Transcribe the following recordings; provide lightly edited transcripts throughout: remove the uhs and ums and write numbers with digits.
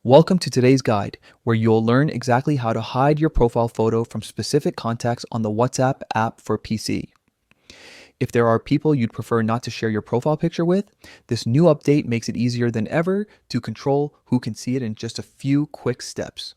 Welcome to today's guide, where you'll learn exactly how to hide your profile photo from specific contacts on the WhatsApp app for PC. If there are people you'd prefer not to share your profile picture with, this new update makes it easier than ever to control who can see it in just a few quick steps.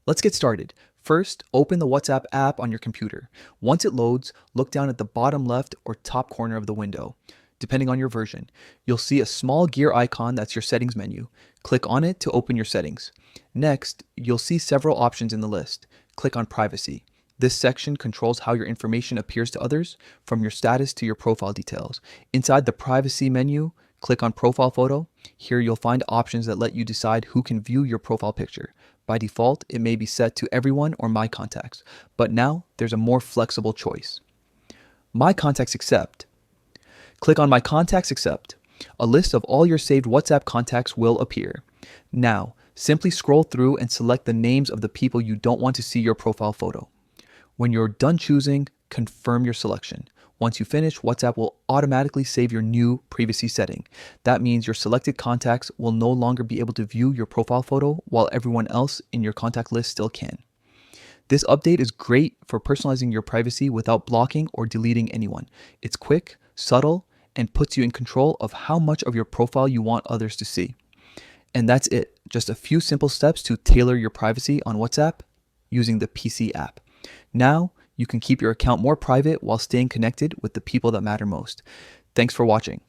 Let's get started. First, open the WhatsApp app on your computer. Once it loads, look down at the bottom left or top corner of the window. Depending on your version, you'll see a small gear icon that's your settings menu. Click on it to open your settings. Next, you'll see several options in the list. Click on Privacy. This section controls how your information appears to others, from your status to your profile details. Inside the Privacy menu, click on Profile Photo. Here you'll find options that let you decide who can view your profile picture. By default, it may be set to everyone or My Contacts, but now there's a more flexible choice. My Contacts Accept. Click on My Contacts Accept. A list of all your saved WhatsApp contacts will appear. Now, simply scroll through and select the names of the people you don't want to see your profile photo. When you're done choosing, confirm your selection. Once you finish, WhatsApp will automatically save your new privacy setting. That means your selected contacts will no longer be able to view your profile photo, while everyone else in your contact list still can. This update is great for personalizing your privacy without blocking or deleting anyone. It's quick, subtle, and puts you in control of how much of your profile you want others to see. And that's it. Just a few simple steps to tailor your privacy on WhatsApp using the PC app. Now, you can keep your account more private while staying connected with the people that matter most. Thanks for watching.